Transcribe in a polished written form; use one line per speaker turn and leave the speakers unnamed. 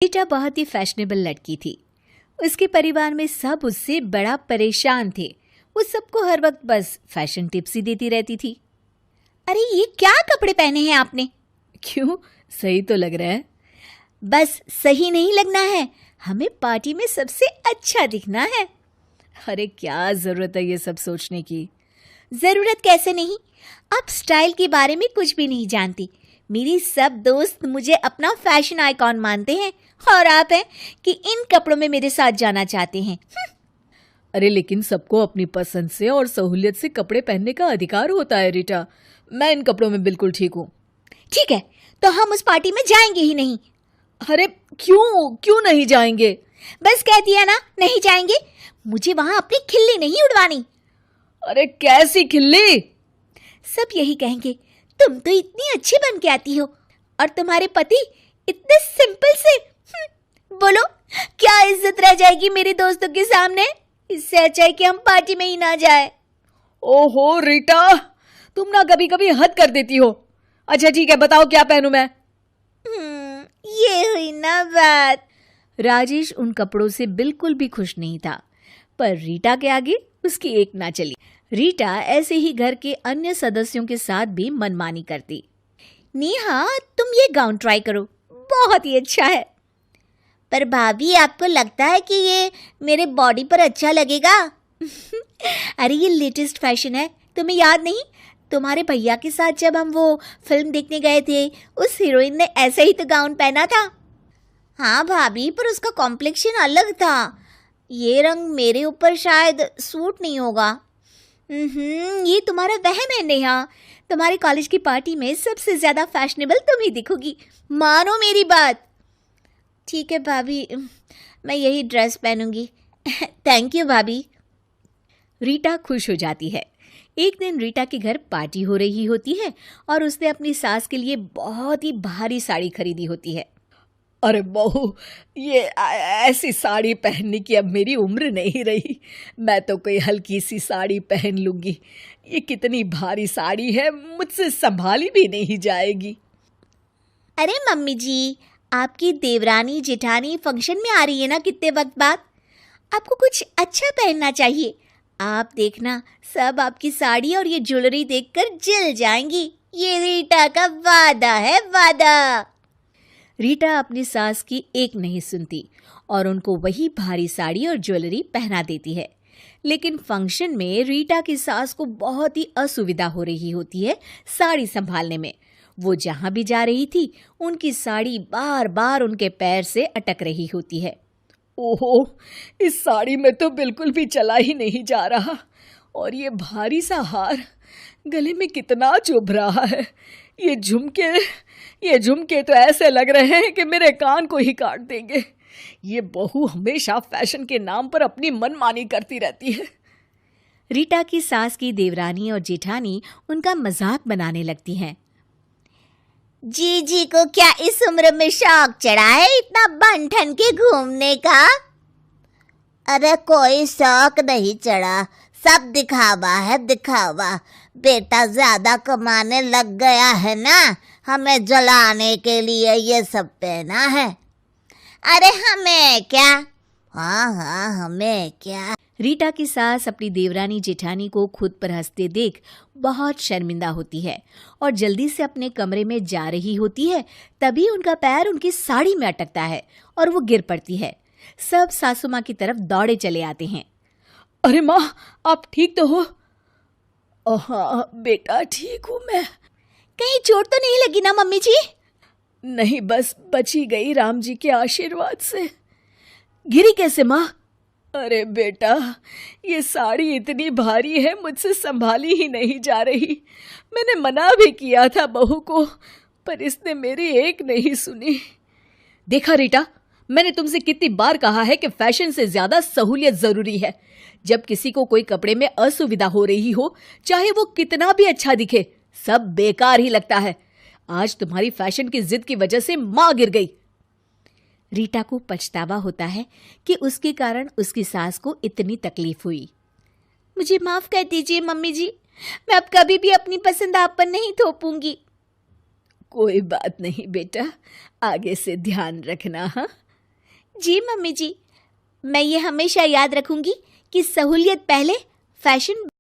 रीटा बहुत ही फैशनेबल लड़की थी। उसके परिवार में सब उससे बड़ा परेशान थे। वो सबको हर वक्त बस फैशन टिप्स ही देती रहती थी।
अरे ये क्या कपड़े पहने हैं आपने?
क्यों, सही तो लग रहा है?
बस सही नहीं लगना है, हमें पार्टी में सबसे अच्छा दिखना है।
अरे क्या जरूरत है ये सब सोचने की?
जरूरत कैसे नहीं, आप स्टाइल के बारे में कुछ भी नहीं जानती। मेरी सब दोस्त मुझे अपना फैशन आइकॉन मानते हैं और आप हैं कि इन कपड़ों में मेरे साथ जाना चाहते हैं।
अरे लेकिन सबको अपनी पसंद से और सहूलियत से कपड़े पहनने का अधिकार होता है रीटा। मैं इन कपड़ों में बिल्कुल ठीक हूँ।
ठीक है, तो हम उस पार्टी में जाएंगे ही नहीं।
अरे क्यों नहीं जाएंगे?
बस कह दिया ना, नहीं जाएंगे। मुझे वहां अपनी खिल्ली नहीं उड़वानी।
अरे कैसी खिल्ली?
सब यही कहेंगे, तुम तो इतनी अच्छी बन के आती हो और तुम्हारे पति इतने सिंपल से। बोलो, क्या इज्जत रह जाएगी मेरे दोस्तों के सामने? इससे अच्छा है कि हम पार्टी में ही ना जाए।
ओहो रीटा, तुम ना कभी कभी हद कर देती हो। अच्छा ठीक है, बताओ क्या पहनूं मैं?
ये हुई ना बात।
राजेश उन कपड़ों से बिल्कुल भी खुश नहीं था, पर रीटा के आगे उसकी एक ना चली। रीटा ऐसे ही घर के अन्य सदस्यों के साथ भी मनमानी करती।
नेहा, तुम ये गाउन ट्राई करो, बहुत ही अच्छा है। पर भाभी, आपको लगता है कि ये मेरे बॉडी पर अच्छा लगेगा? अरे ये लेटेस्ट फैशन है, तुम्हें याद नहीं? तुम्हारे भैया के साथ जब हम वो फिल्म देखने गए थे, उस हीरोइन ने ऐसे ही तो गाउन पहना था। हाँ भाभी, पर उसका कॉम्प्लेक्शन अलग था। ये रंग मेरे ऊपर शायद सूट नहीं होगा। ये तुम्हारा वहम है नेहा। तुम्हारे कॉलेज की पार्टी में सबसे ज्यादा फैशनेबल तुम ही दिखोगी, मानो मेरी बात। ठीक है भाभी, मैं यही ड्रेस पहनूंगी। थैंक यू भाभी।
रीटा खुश हो जाती है। एक दिन रीटा के घर पार्टी हो रही होती है और उसने अपनी सास के लिए बहुत ही भारी साड़ी खरीदी होती है। अरे बहू, ये ऐसी साड़ी पहनने की अब मेरी उम्र नहीं रही। मैं तो कोई हल्की सी साड़ी पहन लूंगी। ये कितनी भारी साड़ी है, मुझसे संभाली भी नहीं जाएगी।
अरे मम्मी जी, आपकी देवरानी जेठानी फंक्शन में आ रही है ना कितने वक्त बाद। आपको कुछ अच्छा पहनना चाहिए। आप देखना, सब आपकी साड़ी और ये ज्वेलरी देखकर जल जाएंगी। ये रीटा का वादा है, वादा।
रीटा अपनी सास की एक नहीं सुनती और उनको वही भारी साड़ी और ज्वेलरी पहना देती है। लेकिन फंक्शन में रीटा की सास को बहुत ही असुविधा हो रही होती है साड़ी संभालने में। वो जहां भी जा रही थी, उनकी साड़ी बार बार उनके पैर से अटक रही होती है। ओहो, इस साड़ी में तो बिल्कुल भी चला ही नहीं जा रहा। और ये भारी सा हार गले में कितना चुभ रहा है। ये झुमके तो ऐसे लग रहे हैं कि मेरे कान को ही काट देंगे। ये बहू हमेशा फैशन के नाम पर अपनी मनमानी करती रहती है। रीटा की सास की देवरानी और जेठानी उनका मजाक बनाने लगती हैं।
जी को क्या इस उम्र में शौक चढ़ा है इतना बन ठन के घूमने का? अरे कोई शौक नहीं चढ़ा, सब दिखावा है, दिखावा। बेटा ज्यादा कमाने लग गया है ना, हमें जलाने के लिए ये सब पहना है। अरे हमें क्या? हाँ हमें क्या?
रीटा की सास अपनी देवरानी जेठानी को खुद पर हंसते देख बहुत शर्मिंदा होती है और जल्दी से अपने कमरे में जा रही होती है। तभी उनका पैर उनकी साड़ी में अटकता है और वो गिर पड़ती है। सब सासू माँ की तरफ दौड़े चले आते हैं। अरे माँ, आप ठीक तो हो? हाँ बेटा, ठीक हूँ मैं।
कहीं चोट तो नहीं लगी ना मम्मी जी?
नहीं, बस बची गई राम जी के आशीर्वाद से। गिरी कैसे माँ? अरे बेटा, ये साड़ी इतनी भारी है, मुझसे संभाली ही नहीं जा रही। मैंने मना भी किया था बहू को, पर इसने मेरी एक नहीं सुनी। देखा रीटा, मैंने तुमसे कितनी बार कहा है कि फैशन से ज्यादा सहूलियत जरूरी है। जब किसी को कोई कपड़े में असुविधा हो रही हो, चाहे वो कितना भी अच्छा दिखे, सब बेकार ही लगता है। आज तुम्हारी फैशन की जिद की वजह से माँ गिर गई। रीटा को पछतावा होता है कि उसके कारण उसकी सास को इतनी तकलीफ हुई।
मुझे माफ कर दीजिए मम्मी जी, मैं अब कभी भी अपनी पसंद आप पर नहीं थोपूंगी।
कोई बात नहीं बेटा, आगे से ध्यान रखना। हाँ,
जी मम्मी जी, मैं ये हमेशा याद रखूंगी कि सहूलियत पहले, फैशन